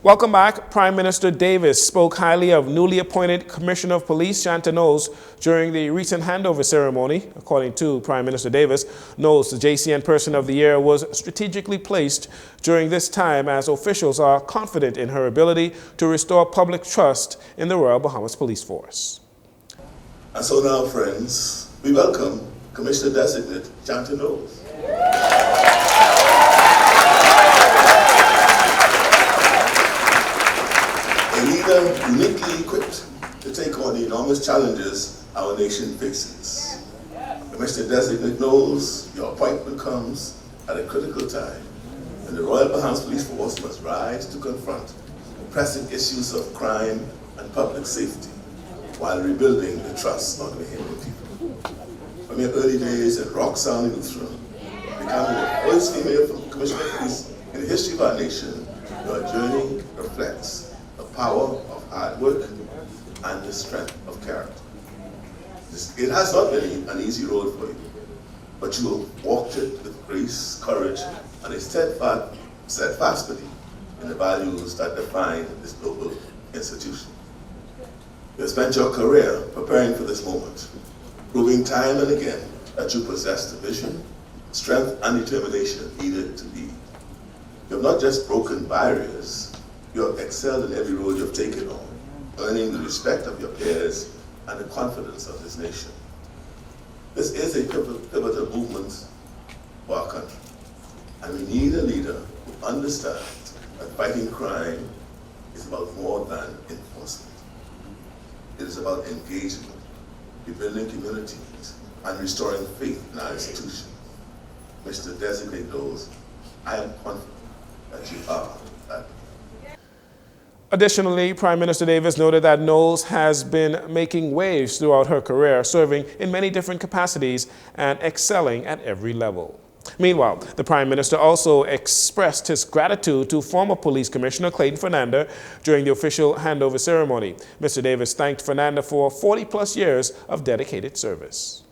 Welcome back. Prime Minister Davis spoke highly of newly appointed Commissioner of Police Jcn News during the recent handover ceremony. According to Prime Minister Davis, Knowles, the JCN Person of the Year, was strategically placed during this time as officials are confident in her ability to restore public trust in the Royal Bahamas Police Force. And so now, friends, we welcome Commissioner-designate Jcn News. A leader uniquely equipped to take on the enormous challenges our nation faces. Commissioner-designate Knowles, your appointment comes at a critical time when the Royal Bahamas Police Force must rise to confront the pressing issues of crime and public safety while rebuilding the trust of the Bahamian people. From your early days at Rock Sound Lutheran, becoming the first female Commissioner of Police in the history of our nation, your journey reflects the power of hard work and the strength of character. It has not been an easy road for you, but you have walked it with grace, courage, and a steadfast belief in the values that define this noble institution. You have spent your career preparing for this moment, proving time and again that you possess the vision, strength, and determination needed to lead. You have not just broken barriers, you have excelled in every road you have taken on, earning the respect of your peers and the confidence of this nation. This is a pivotal movement for our country, and we need a leader who understands that fighting crime is about more than enforcement. It is about engagement, rebuilding communities, and restoring faith in our institutions. Mr. Designate Knowles, I am confident that you are that. Additionally, Prime Minister Davis noted that Knowles has been making waves throughout her career, serving in many different capacities and excelling at every level. Meanwhile, the Prime Minister also expressed his gratitude to former Police Commissioner Clayton Fernanda during the official handover ceremony. Mr. Davis thanked Fernanda for 40-plus years of dedicated service.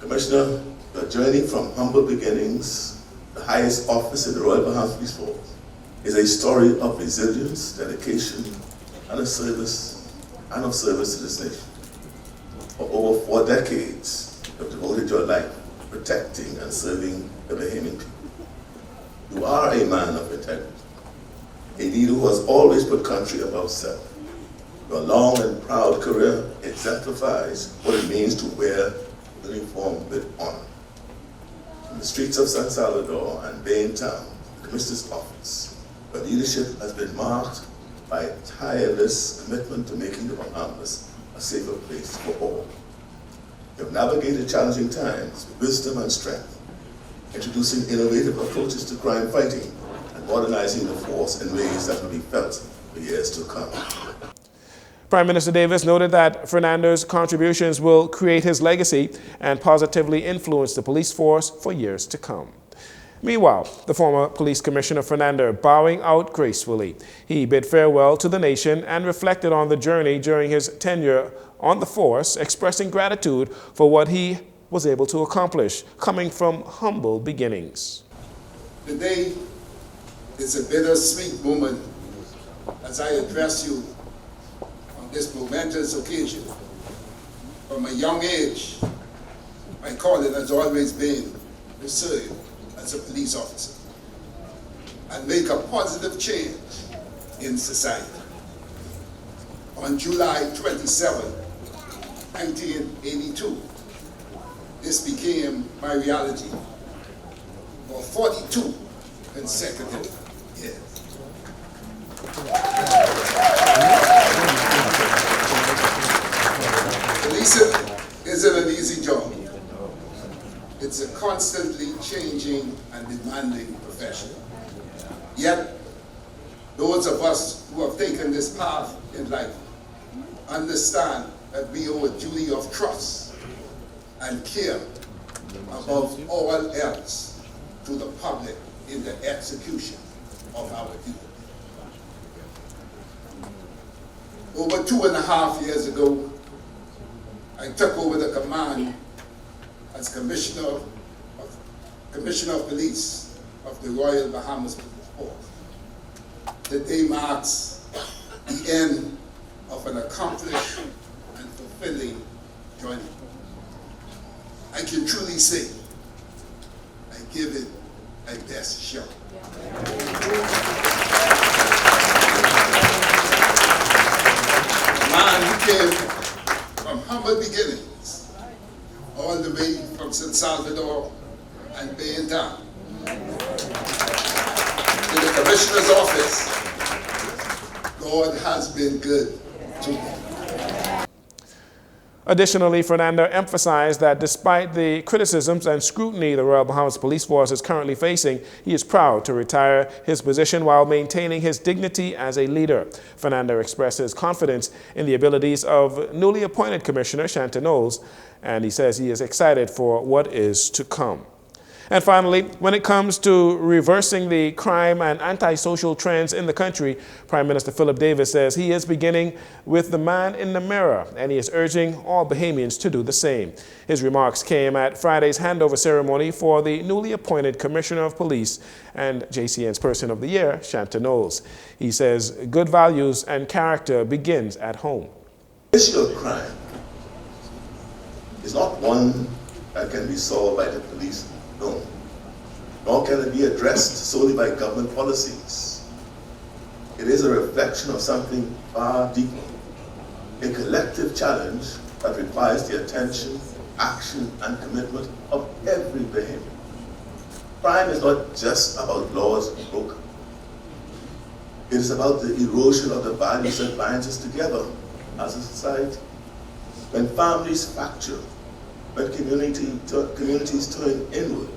Commissioner, your journey from humble beginnings, the highest office in the Royal Bahamas Police Force, is a story of resilience, dedication, and of service to this nation. For over 4 decades, you have devoted your life protecting and serving the Bahamian people. You are a man of integrity, a leader who has always put country above self. Your long and proud career exemplifies what it means to wear the uniform with honor. In the streets of San Salvador and Bain Town, the Commissioner's office, your leadership has been marked by a tireless commitment to making the Bahamas a safer place for all. You have navigated challenging times with wisdom and strength, introducing innovative approaches to crime fighting and modernizing the force in ways that will be felt for years to come. Prime Minister Davis noted that Fernanda's contributions will create his legacy and positively influence the police force for years to come. Meanwhile, the former Police Commissioner Fernanda bowing out gracefully. He bid farewell to the nation and reflected on the journey during his tenure on the force, expressing gratitude for what he was able to accomplish, coming from humble beginnings. Today is a bittersweet moment as I address you on this momentous occasion. From a young age, my calling has always been to serve as a police officer and make a positive change in society. On July 27, 1982, this became my reality for 42 consecutive years. Policing isn't an easy job. It's a constantly changing and demanding profession. Yet, those of us who have taken this path in life understand that we owe a duty of trust and care above all else to the public in the execution of our duty. Over 2.5 years ago, I took over the command as Commissioner of Police of the Royal Bahamas Police Force. the day marks the end of an accomplished and fulfilling journey. I can truly say I give it my best shot. A man who came from humble beginnings, all the way from San Salvador and Baytown to the commissioner's office. God has been good to me. Additionally, Fernando emphasized that despite the criticisms and scrutiny the Royal Bahamas Police Force is currently facing, he is proud to retire his position while maintaining his dignity as a leader. Fernando expressed his confidence in the abilities of newly appointed Commissioner Jcn News, and he says he is excited for what is to come. And finally, when it comes to reversing the crime and antisocial trends in the country, Prime Minister Philip Davis says he is beginning with the man in the mirror, and he is urging all Bahamians to do the same. His remarks came at Friday's handover ceremony for the newly appointed Commissioner of Police and JCN's Person of the Year, Jcn News. He says good values and character begins at home. The issue of crime is not one that can be solved by the police. No, nor can it be addressed solely by government policies. It is a reflection of something far deeper, a collective challenge that requires the attention, action, and commitment of every Bahamian. Crime is not just about laws broken. It is about the erosion of the values that binds us together as a society. When families fracture, when communities turn inward,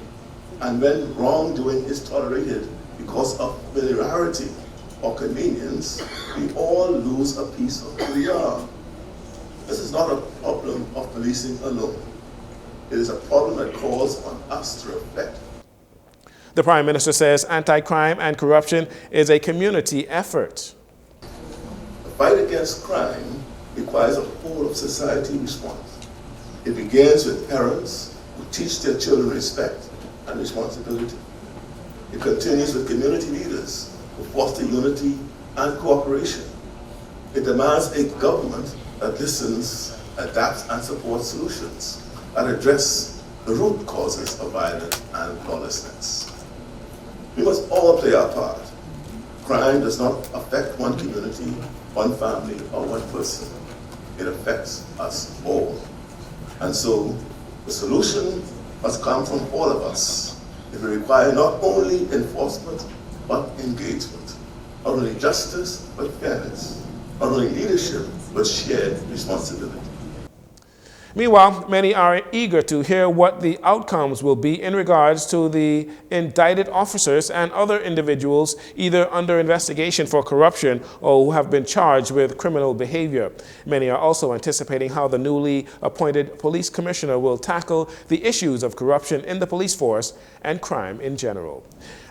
and when wrongdoing is tolerated because of familiarity or convenience, we all lose a piece of who we are. This is not a problem of policing alone. It is a problem that calls on us to reflect. The Prime Minister says anti-crime and corruption is a community effort. The fight against crime requires a whole of society response. It begins with parents who teach their children respect and responsibility. It continues with community leaders who foster unity and cooperation. It demands a government that listens, adapts, and supports solutions that address the root causes of violence and lawlessness. We must all play our part. Crime does not affect one community, one family, or one person. It affects us all. And so the solution must come from all of us. It will require not only enforcement, but engagement. Not only justice, but fairness. Not only leadership, but shared responsibility. Meanwhile, many are eager to hear what the outcomes will be in regards to the indicted officers and other individuals either under investigation for corruption or who have been charged with criminal behavior. Many are also anticipating how the newly appointed police commissioner will tackle the issues of corruption in the police force and crime in general.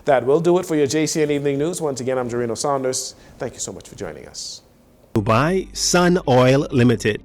That will do it for your JCN Evening News. Once again, I'm Jcn Saunders. Thank you so much for joining us. Dubai Sun Oil Limited.